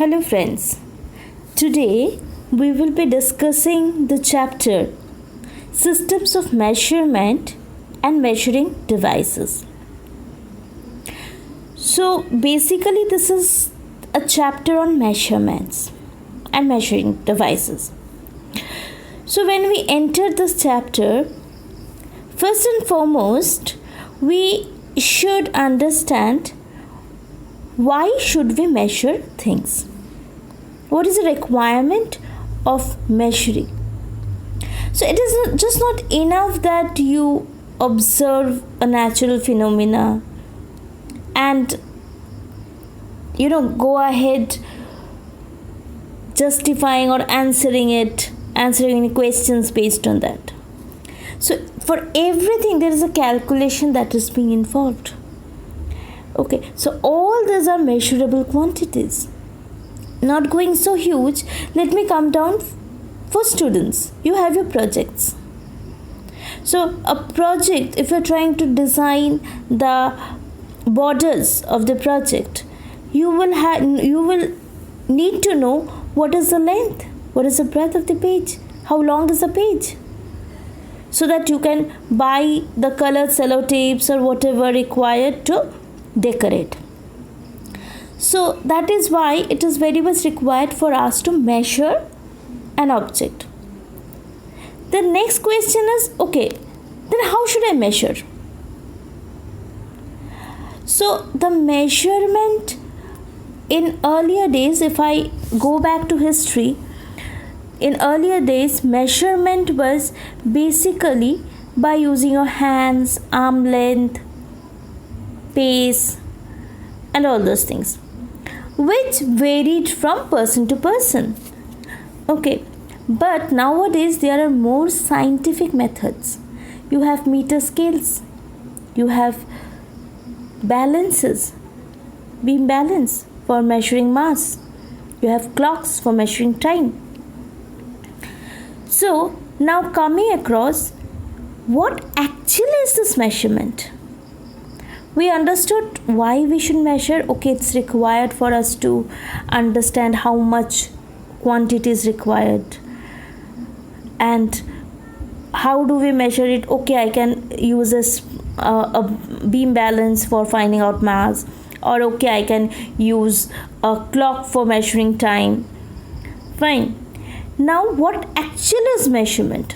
Hello friends. Today we will be discussing the chapter Systems of Measurement and Measuring Devices. So basically this is a chapter on measurements and measuring devices. So when we enter this chapter, first and foremost we should understand why should we measure things? What is the requirement of measuring? So it is just not enough that you observe a natural phenomena and go ahead justifying or answering any questions based on that. So for everything there is a calculation that is being involved. Okay, so all these are measurable quantities. Not going so huge, let me come down for students. You have your projects. So a project, if you're trying to design the borders of the project, you will need to know what is the length, what is the breadth of the page, how long is the page, so that you can buy the colored sellotapes or whatever required to decorate. So that is why it is very much required for us to measure an object. The next question is, okay, then how should I measure? So the measurement in earlier days, if I go back to history, in earlier days measurement was basically by using your hands, arm length, pace and all those things, which varied from person to person. Okay, but nowadays there are more scientific methods. You have meter scales, you have balances, beam balance for measuring mass, you have clocks for measuring time. So now coming across, what actually is this measurement? We understood why we should measure. Okay, it's required for us to understand how much quantity is required and how do we measure it. Okay, I can use a beam balance for finding out mass, or okay, I can use a clock for measuring time. Fine. Now what actually is measurement?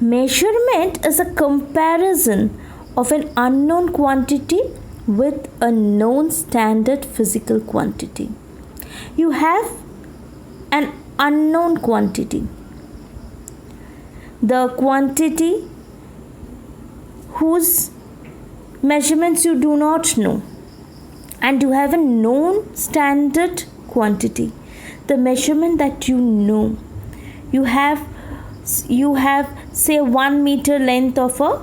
Measurement is a comparison of an unknown quantity with a known standard physical quantity. You have an unknown quantity, the quantity whose measurements you do not know, and you have a known standard quantity, the measurement that you know. You have say 1 meter length of a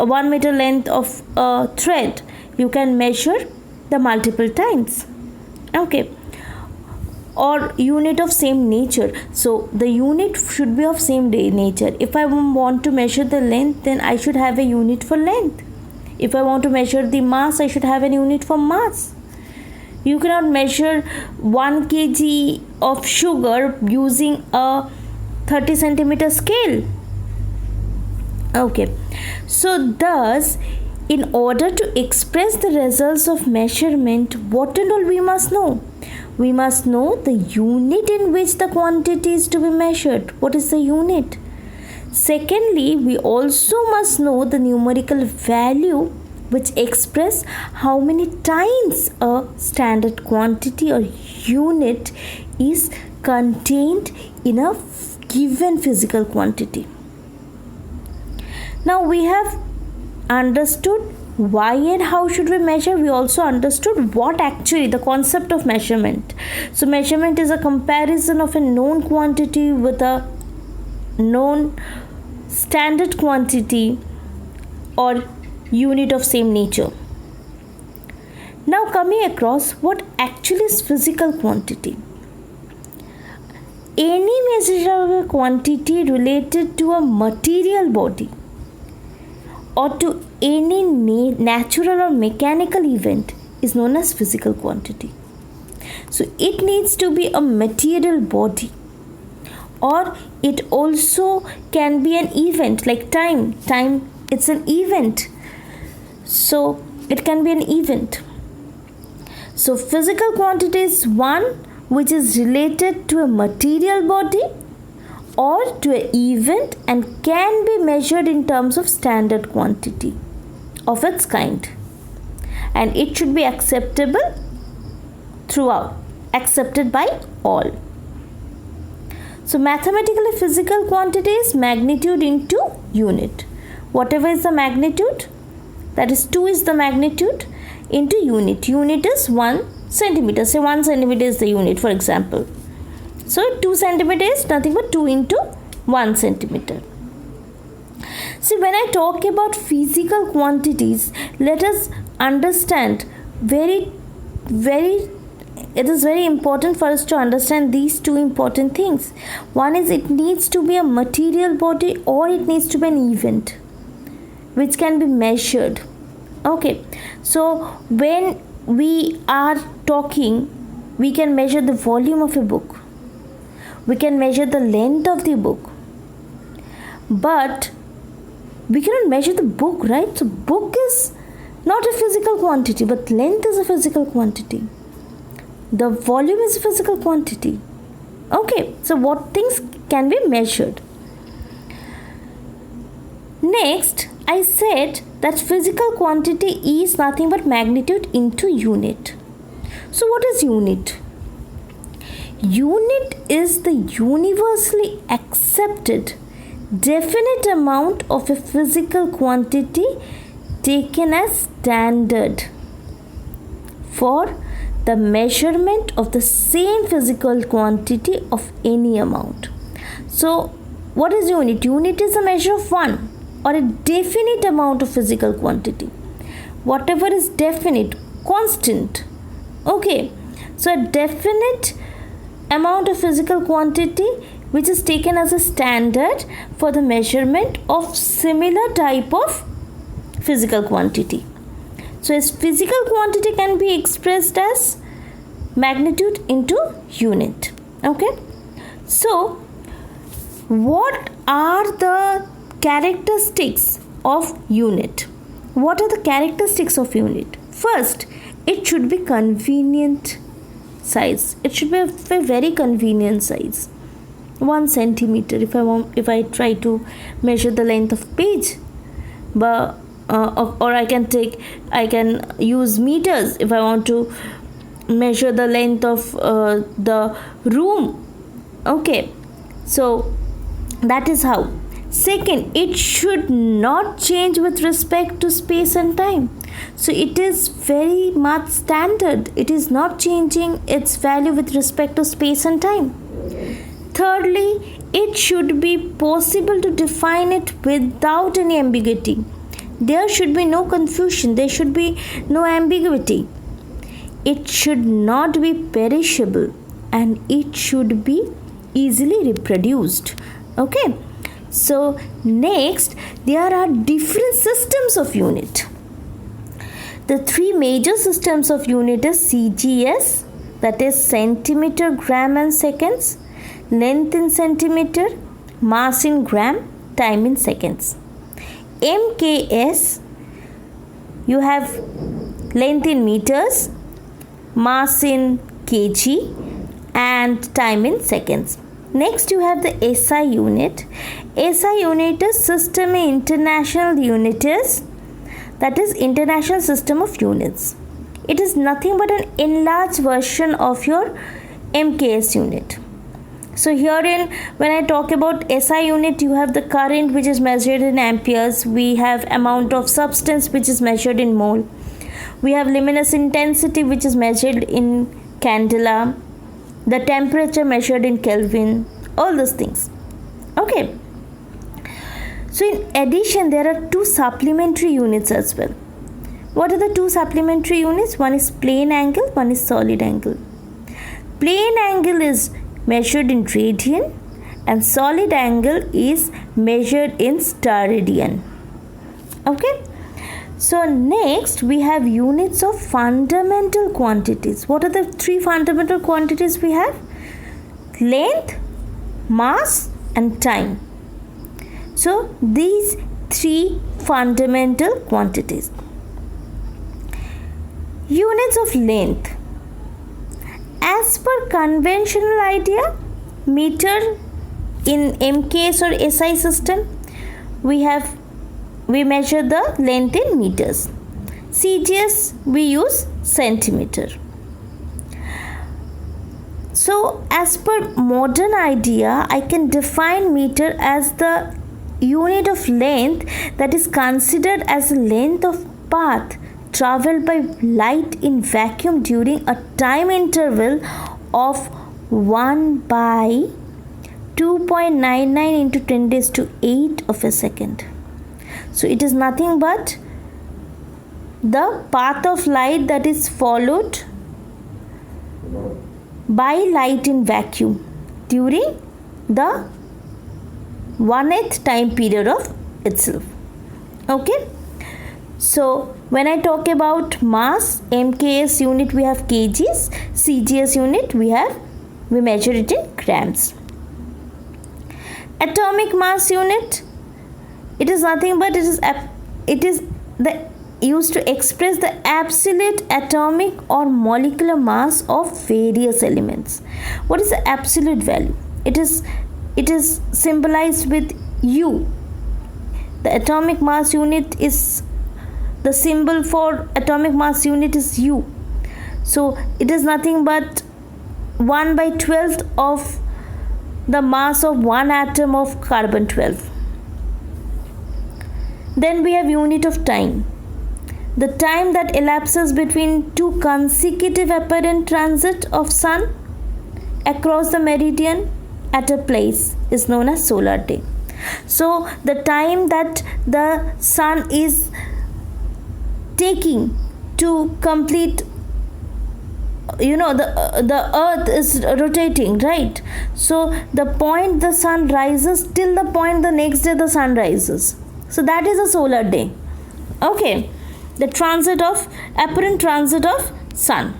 1 meter length of a thread. You can measure the multiple times. Okay, or unit of same nature. So the unit should be of same nature. If I want to measure the length, then I should have a unit for length. If I want to measure the mass, I should have a unit for mass. You cannot measure 1 kg of sugar using a 30 centimeter scale. Okay, so thus in order to express the results of measurement, what and all we must know? We must know the unit in which the quantity is to be measured. What is the unit? Secondly, we also must know the numerical value which express how many times a standard quantity or unit is contained in a given physical quantity. Now we have understood why and how should we measure. We also understood what actually the concept of measurement. So measurement is a comparison of a known quantity with a known standard quantity or unit of same nature. Now coming across, what actually is physical quantity? Any measurable quantity related to a material body or to any natural or mechanical event is known as physical quantity. So it needs to be a material body, or it also can be an event like time. It's an event, so it can be an event. So physical quantity is one which is related to a material body or to an event and can be measured in terms of standard quantity of its kind, and it should be accepted by all. So mathematically, physical quantity is magnitude into unit. Whatever is the magnitude, that is 2 is the magnitude, into unit. Unit is 1 centimeter. Say 1 centimeter is the unit, for example. So 2 centimeter is nothing but 2 into 1 centimeter. See, when I talk about physical quantities, let us understand it is very important for us to understand these two important things. One is it needs to be a material body or it needs to be an event which can be measured. Okay, so when we are talking, we can measure the volume of a book, we can measure the length of the book, but we cannot measure the book, right? So book is not a physical quantity, but length is a physical quantity. The volume is a physical quantity. Okay, so what things can be measured? Next, I said that physical quantity is nothing but magnitude into unit. So what is unit? Unit is the universally accepted definite amount of a physical quantity taken as standard for the measurement of the same physical quantity of any amount. So what is unit? Unit is a measure of one or a definite amount of physical quantity. Whatever is definite, constant. Okay, so a definite amount of physical quantity which is taken as a standard for the measurement of similar type of physical quantity. So as physical quantity can be expressed as magnitude into unit. Okay, so what are the characteristics of unit? What are the characteristics of unit? First, it should be convenient size. It should be a very convenient size. 1 centimeter if I try to measure the length of page, but or I can use meters if I want to measure the length of the room. Okay, so that is how. Second, it should not change with respect to space and time. So it is very much standard. It is not changing its value with respect to space and time. Thirdly, it should be possible to define it without any ambiguity. There should be no confusion. There should be no ambiguity. It should not be perishable and it should be easily reproduced. Okay. So next, there are different systems of unit. The three major systems of unit is CGS, that is centimeter, gram and seconds, length in centimeter, mass in gram, time in seconds. MKS, you have length in meters, mass in kg and time in seconds. Next you have the SI unit. SI unit is System International Unities, that is International System of Units. It is nothing but an enlarged version of your MKS unit. So herein, when I talk about SI unit, you have the current which is measured in amperes. We have amount of substance which is measured in mole. We have luminous intensity which is measured in candela. The temperature measured in Kelvin. All those things. Okay. So in addition, there are two supplementary units as well. What are the two supplementary units? One is plane angle, one is solid angle. Plane angle is measured in radian and solid angle is measured in steradian. Okay. So next we have units of fundamental quantities. What are the three fundamental quantities we have? Length, mass and time. So these three fundamental quantities. Units of length. As per conventional idea, meter in MKS or SI system, we measure the length in meters. CGS we use centimeter. So as per modern idea, I can define meter as the unit of length that is considered as the length of path traveled by light in vacuum during a time interval of 1 by 2.99 into 10 raised to 8 of a second. So it is nothing but the path of light that is followed by light in vacuum during the 1/8 time period of itself. Okay. So when I talk about mass, MKS unit we have kgs, CGS unit we measure it in grams. Atomic mass unit, it is nothing but used to express the absolute atomic or molecular mass of various elements. What is the absolute value? It is symbolized with U. The atomic mass unit is, the symbol for atomic mass unit is U. So it is nothing but 1/12 of the mass of one atom of carbon 12. Then we have unit of time. The time that elapses between two consecutive apparent transit of sun across the meridian at a place is known as solar day. So the time that the sun is taking to complete, the earth is rotating, right? So the point the sun rises till the point the next day the sun rises, so that is a solar day. Okay, the apparent transit of sun.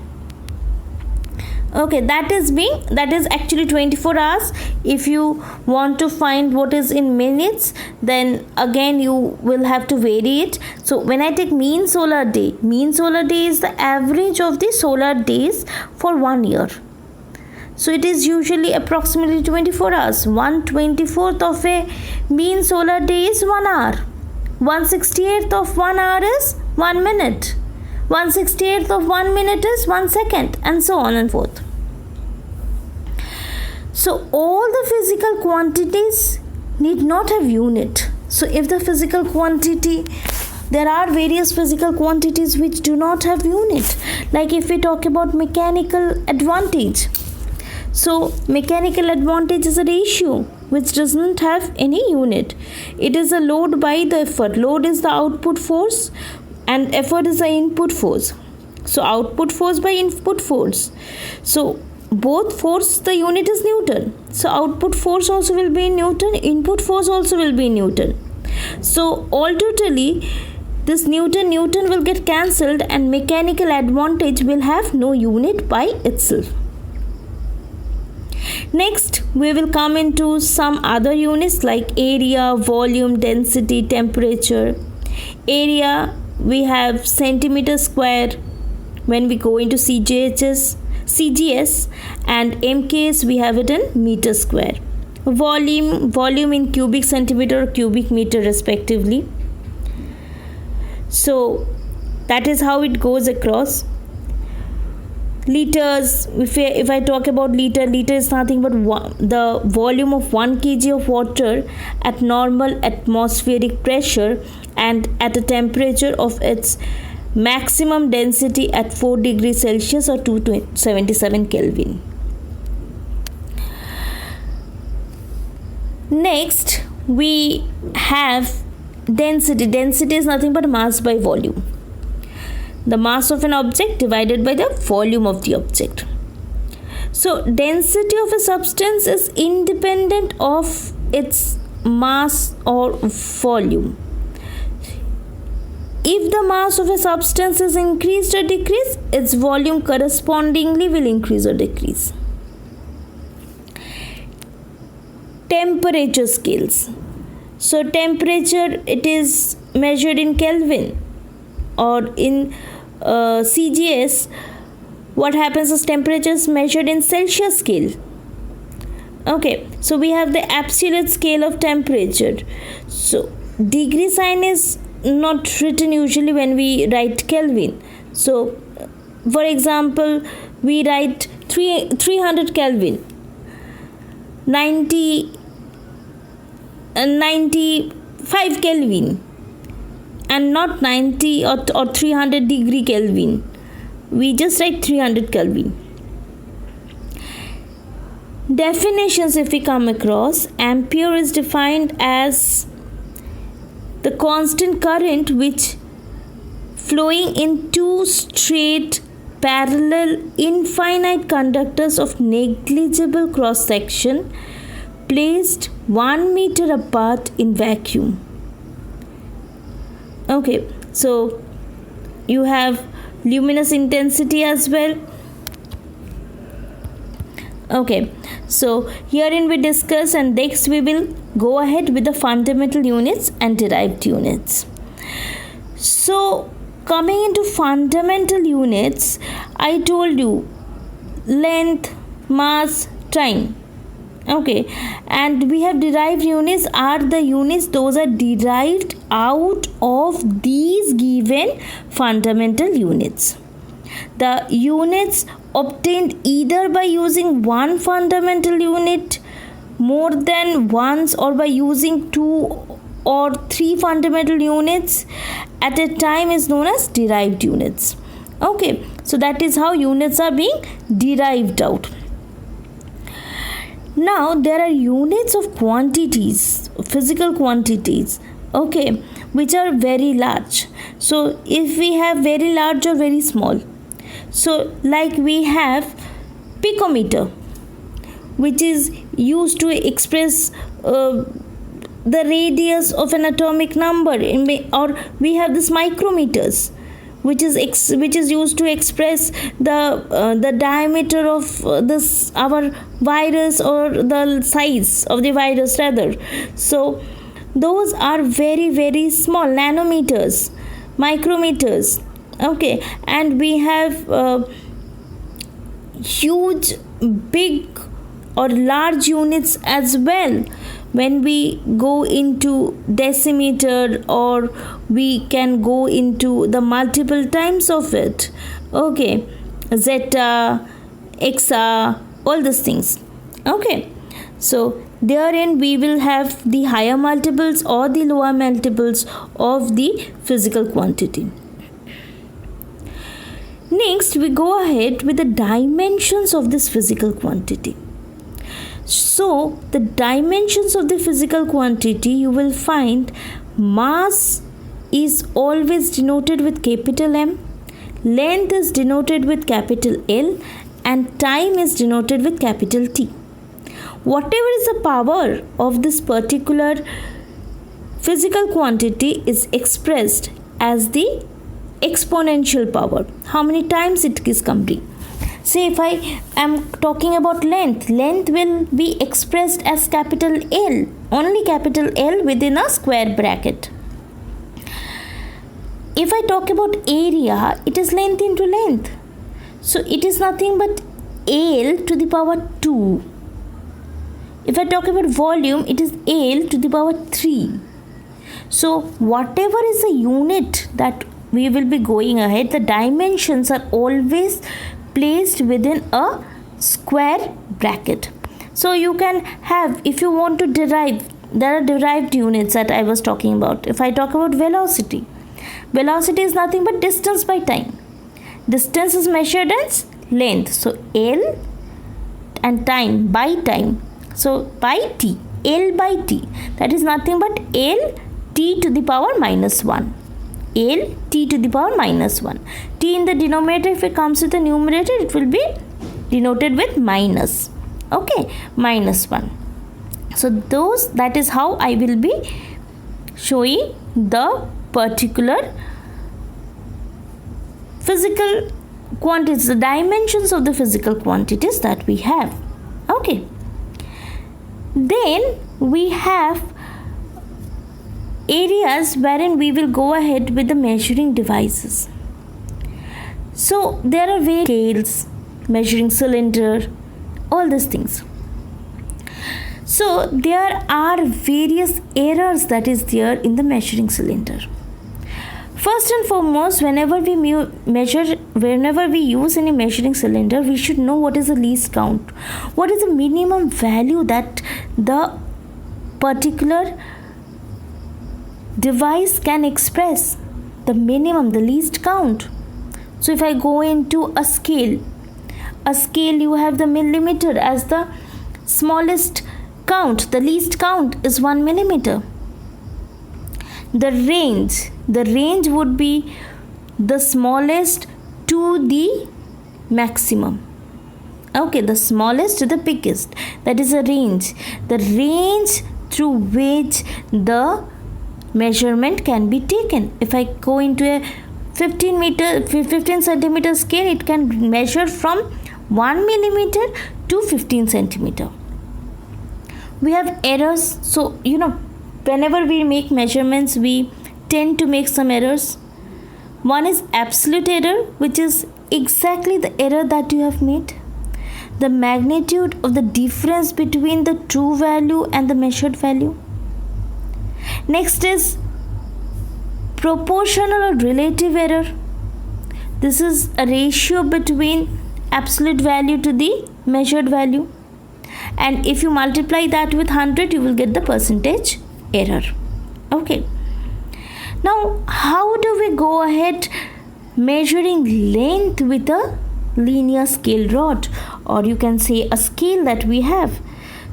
Okay, that is actually 24 hours. If you want to find what is in minutes, then again you will have to vary it. So when I take mean solar day is the average of the solar days for 1 year. So it is usually approximately 24 hours. 1/24 of a mean solar day is 1 hour. 1/68 of 1 hour is 1 minute. 1/68 of 1 minute is 1 second, and so on and forth. So all the physical quantities need not have unit. So if the physical quantity, there are various physical quantities which do not have unit. Like if we talk about mechanical advantage. So mechanical advantage is a ratio which does not have any unit. It is a load by the effort. Load is the output force and effort is the input force. So output force by input force. So both force, the unit is Newton. So output force also will be in Newton, input force also will be in Newton. So all totally this Newton will get cancelled and mechanical advantage will have no unit by itself. Next we will come into some other units like area, volume, density, temperature. Area we have centimeter square when we go into CGS, and MKS we have it in meter square. Volume in cubic centimeter or cubic meter respectively. So that is how it goes across. Liters, if I talk about liter is nothing but the volume of 1 kg of water at normal atmospheric pressure and at a temperature of its maximum density at 4 degrees Celsius or 277 Kelvin. Next we have density. Density is nothing but mass by volume. The mass of an object divided by the volume of the object. So density of a substance is independent of its mass or volume. if the mass of a substance is increased or decreased, its volume correspondingly will increase or decrease. Temperature scales. So temperature, it is measured in Kelvin, or in CGS. What happens is temperature is measured in Celsius scale. Okay, so we have the absolute scale of temperature. So degree sign is not written usually when we write Kelvin. So for example, we write 300 Kelvin, 95 Kelvin, and not 90 or 300 degree Kelvin. We just write 300 Kelvin. Definitions, if we come across, ampere is defined as the constant current which flowing in two straight parallel infinite conductors of negligible cross section placed 1 meter apart in vacuum. Okay, so you have luminous intensity as well. Okay, so herein we discuss, and next we will go ahead with the fundamental units and derived units. So coming into fundamental units, I told you length, mass, time. Okay, and we have derived units are the units those are derived out of these given fundamental units. The units obtained either by using one fundamental unit more than once, or by using 2 or 3 fundamental units at a time is known as derived units. Okay, so that is how units are being derived out. Now there are units of quantities, physical quantities, okay, which are very large. So if we have very large or very small, so like we have picometer, which is used to express the radius of an atomic number, or we have this micrometers, which is used to express the diameter of this our virus, or the size of the virus rather. So those are very very small, nanometers, micrometers. Okay, and we have huge, big or large units as well. When we go into decimeter, or we can go into the multiple times of it. Okay, zeta, exa, all these things. Okay, so therein we will have the higher multiples or the lower multiples of the physical quantity. Next, we go ahead with the dimensions of this physical quantity. So the dimensions of the physical quantity, you will find mass is always denoted with capital M, length is denoted with capital L, and time is denoted with capital T. Whatever is the power of this particular physical quantity is expressed as the exponential power. How many times it is coming? Say if I am talking about length, length will be expressed as capital L, only capital L within a square bracket. If I talk about area, it is length into length. So it is nothing but L to the power 2. If I talk about volume, it is L to the power 3. So whatever is the unit that we will be going ahead, the dimensions are always placed within a square bracket. So you can have, if you want to derive, there are derived units that I was talking about. If I talk about velocity, velocity is nothing but distance by time. Distance is measured as length, so L, and time by time, so by T, L by T, that is nothing but L T to the power minus 1. L T to the power minus 1. T in the denominator, if it comes with the numerator, it will be denoted with minus. Okay, minus 1. So that is how I will be showing the particular physical quantities, the dimensions of the physical quantities that we have. Okay. Then we have areas wherein we will go ahead with the measuring devices. So there are various scales, measuring cylinder, all these things. So there are various errors that is there in the measuring cylinder. First and foremost, whenever we use any measuring cylinder, we should know what is the least count. What is the minimum value that the particular device can express? The minimum, the least count. So if I go into a scale you have the millimeter as the smallest count. The least count is 1 millimeter. The range would be the smallest to the maximum. Okay, the smallest to the biggest. That is a range. The range through which the measurement can be taken. If I go into a 15 centimeter scale, it can measure from 1 millimeter to 15 centimeter. We have errors. So whenever we make measurements, we tend to make some errors. One is absolute error, which is exactly the error that you have made. The magnitude of the difference between the true value and the measured value. Next is proportional or relative error. This is a ratio between absolute value to the measured value. And if you multiply that with 100, you will get the percentage error. Okay. Now, how do we go ahead measuring length with a linear scale rod, or you can say a scale that we have?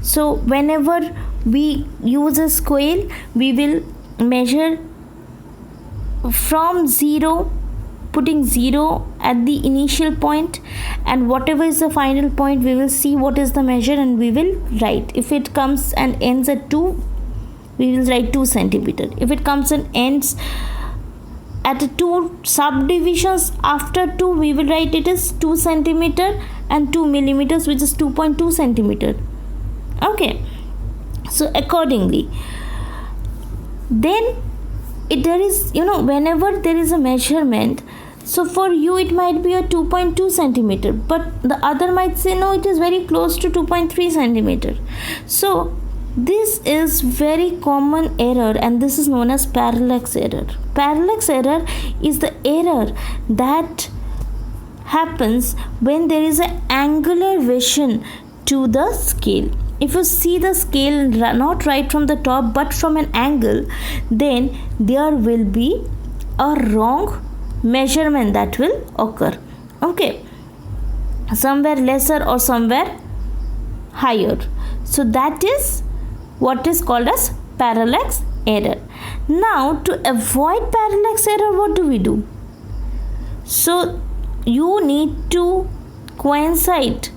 So whenever we use a scale, we will measure from 0, putting 0 at the initial point, and whatever is the final point, we will see what is the measure and we will write. If it comes and ends at 2, we will write 2 centimeter. If it comes and ends at 2 subdivisions after 2, we will write it as 2 centimeter and 2 millimeters, which is 2.2 centimeter. Okay. So accordingly, then there is, whenever there is a measurement, so for you it might be a 2.2 centimeter, but the other might say no, it is very close to 2.3 centimeter. So this is very common error, and this is known as parallax error. Parallax error is the error that happens when there is an angular vision to the scale. If you see the scale not right from the top but from an angle, then there will be a wrong measurement that will occur. Okay, somewhere lesser or somewhere higher. So that is what is called as parallax error. Now, to avoid parallax error, what do we do? So you need to coincide.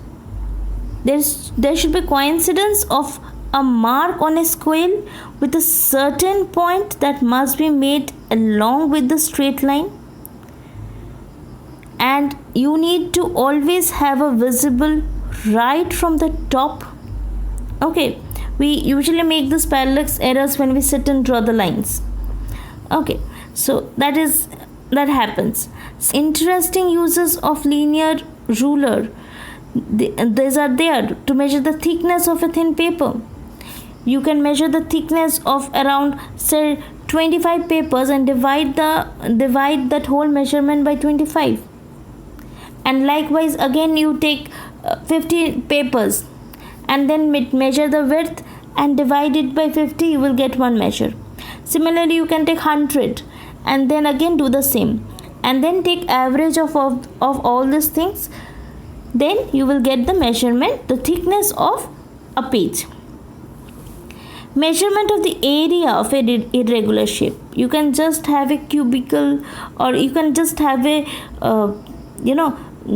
There should be coincidence of a mark on a scale with a certain point that must be made along with the straight line, and you need to always have a visible right from the top. Okay, we usually make this parallax errors when we sit and draw the lines. Okay, so that happens. Interesting uses of linear ruler. These are there to measure the thickness of a thin paper. You can measure the thickness of around, say, 25 papers and divide that whole measurement by 25. And likewise, again you take 50 papers and then measure the width and divide it by 50, you will get one measure. Similarly, you can take 100 and then again do the same, and then take average of all these things. Then you will get the measurement, the thickness of a page. Measurement of the area of an irregular shape. You can just have a cubicle, or you can just have a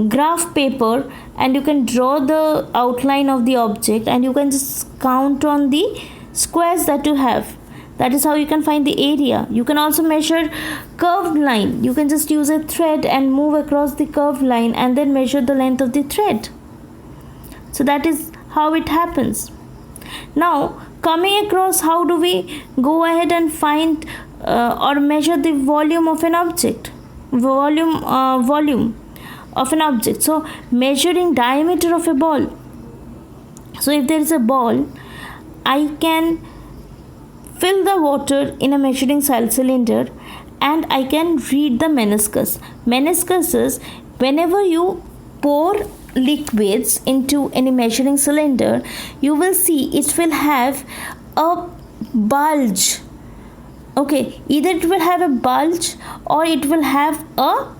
graph paper, and you can draw the outline of the object, and you can just count on the squares that you have. That is how you can find the area. You can also measure curved line. You can just use a thread and move across the curved line and then measure the length of the thread. So that is how it happens. Now coming across, how do we go ahead and find or measure the volume of an object? Volume of an object. So measuring diameter of a ball. So if there is a ball, I can fill the water in a measuring cylinder and I can read the meniscus. Meniscus is whenever you pour liquids into any measuring cylinder, you will see it will have a bulge. Okay, either it will have a bulge or it will have a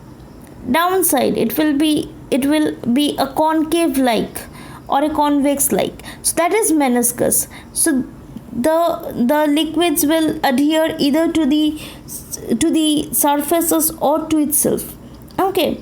downside. It will be a concave like or a convex like. So that is meniscus. So the liquids will adhere either to the surfaces or to itself. Okay,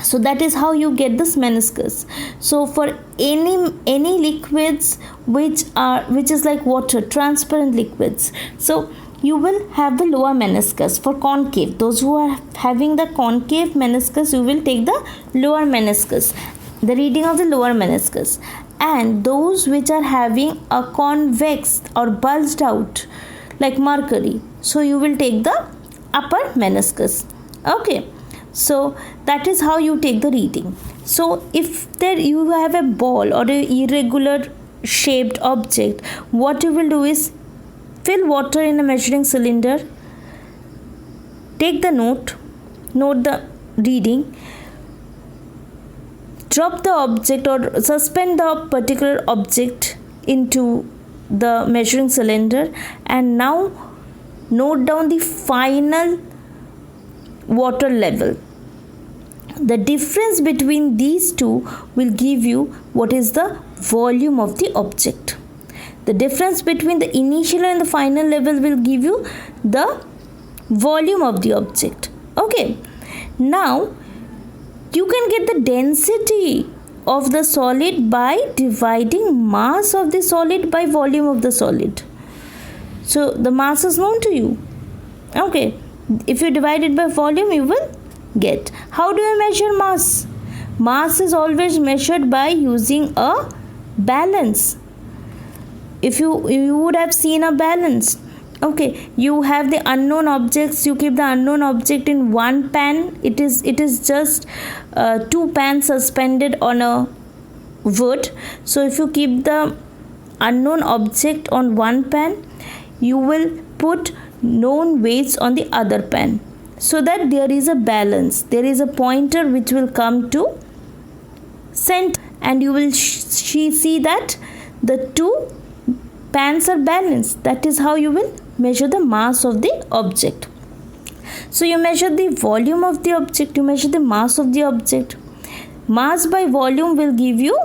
so that is how you get this meniscus. So for any liquids which is like water, transparent liquids, so you will have the lower meniscus. For concave, those who are having the concave meniscus, you will take the lower meniscus, the reading of the lower meniscus. And those which are having a convex or bulged out like mercury, so you will take the upper meniscus. Okay, so that is how you take the reading. So if there you have a ball or a irregular shaped object, what you will do is fill water in a measuring cylinder, take the note the reading, drop the object or suspend the particular object into the measuring cylinder, and now note down the final water level. The difference between these two will give you what is the volume of the object. The difference between the initial and the final level will give you the volume of the object. Okay, now you can get the density of the solid by dividing mass of the solid by volume of the solid. So the mass is known to you. Okay, if you divide it by volume, you will get. How do you measure mass? Mass is always measured by using a balance. If you would have seen a balance. Okay, you have the unknown objects, you keep the unknown object in one pan. It is just two pans suspended on a wood. So if you keep the unknown object on one pan, you will put known weights on the other pan, so that there is a balance. There is a pointer which will come to center, and you will see that the two pans are balanced. That is how you will measure the mass of the object. So you measure the volume of the object, you measure the mass of the object. Mass by volume will give you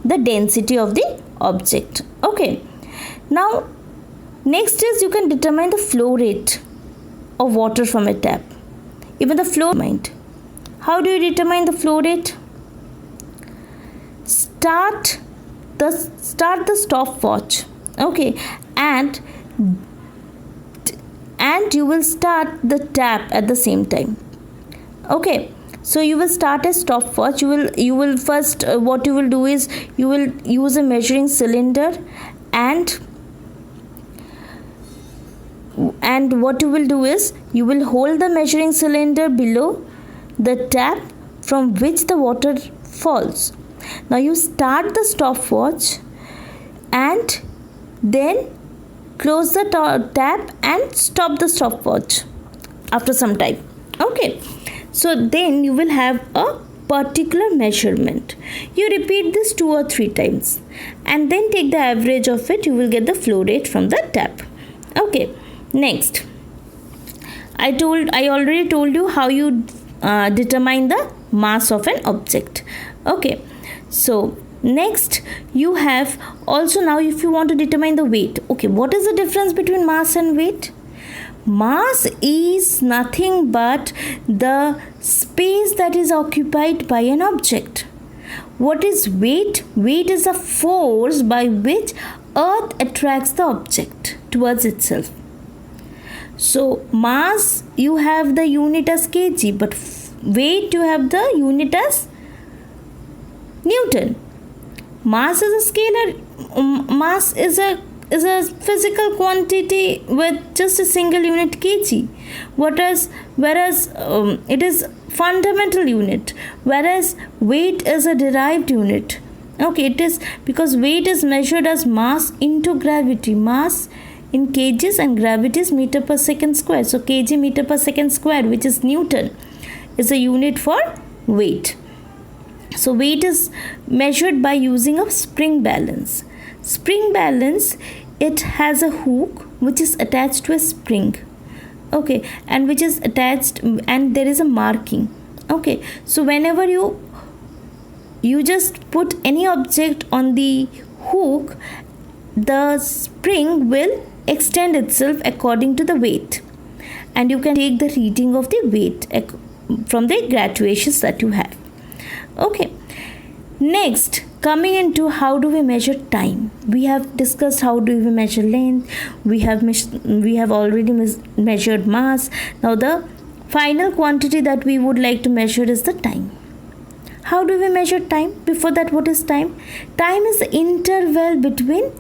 the density of the object. Okay, now next is you can determine the flow rate of water from a tap. Even the flow mind. How do you determine the flow rate? Start the stopwatch. Okay, and you will start the tap at the same time. Okay, so you will start a stopwatch. You will first what you will do is you will use a measuring cylinder, and what you will do is you will hold the measuring cylinder below the tap from which the water falls. Now you start the stopwatch and then close the tap and stop the stopwatch after some time. Okay, so then you will have a particular measurement. You repeat this 2 or 3 times and then take the average of it. You will get the flow rate from the tap. Okay, next I already told you how you determine the mass of an object. Okay, so next you have also, now if you want to determine the weight. Okay, what is the difference between mass and weight? Mass is nothing but the space that is occupied by an object. What is weight? Weight is a force by which earth attracts the object towards itself. So mass, you have the unit as kg, but weight, you have the unit as Newton. Mass is a scalar. Mass is a physical quantity with just a single unit kg. Whereas it is fundamental unit. Whereas weight is a derived unit. Okay, it is because weight is measured as mass into gravity. Mass in kgs and gravity is meter per second square. So kg meter per second square, which is Newton, is a unit for weight. So weight is measured by using a spring balance. Spring balance, it has a hook which is attached to a spring. Okay, and which is attached, and there is a marking. Okay, so whenever you just put any object on the hook, the spring will extend itself according to the weight, and you can take the reading of the weight from the graduations that you have. Okay, next, coming into how do we measure time. We have discussed how do we measure length. We have already measured mass. Now the final quantity that we would like to measure is the time. How do we measure time? Before that, what is time? Time is the interval between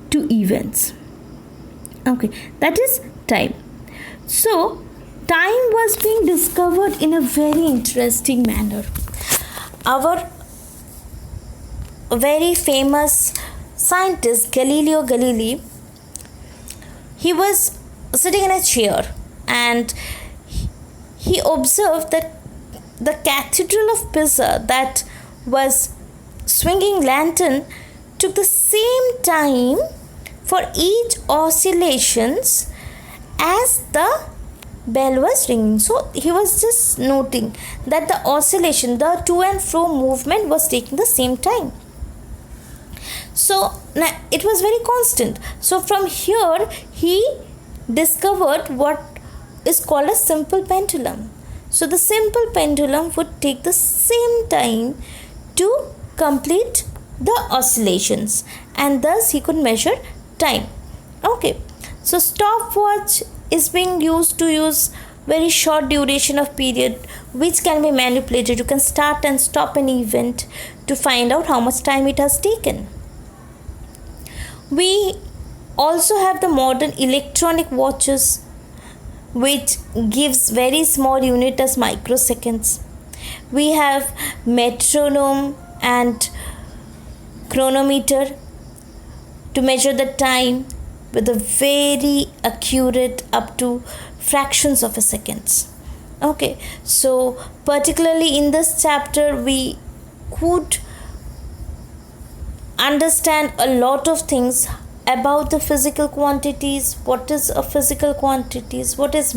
two events. Okay, that is time. So time was being discovered in a very interesting manner. Our very famous scientist Galileo Galilei, he was sitting in a chair and he observed that the cathedral of Pisa that was swinging lantern took the same time for each oscillations as the bell was ringing. So he was just noting that the oscillation, the to and fro movement was taking the same time. So now it was very constant. So from here he discovered what is called a simple pendulum. So the simple pendulum would take the same time to complete the oscillations, and thus he could measure time. Okay, so stopwatch is being used to use very short duration of period which can be manipulated. You can start and stop an event to find out how much time it has taken. We also have the modern electronic watches which gives very small unit as microseconds. We have metronome and chronometer to measure the time with a very accurate up to fractions of a seconds. Okay, so particularly in this chapter we could understand a lot of things about the physical quantities. What is a physical quantities, what is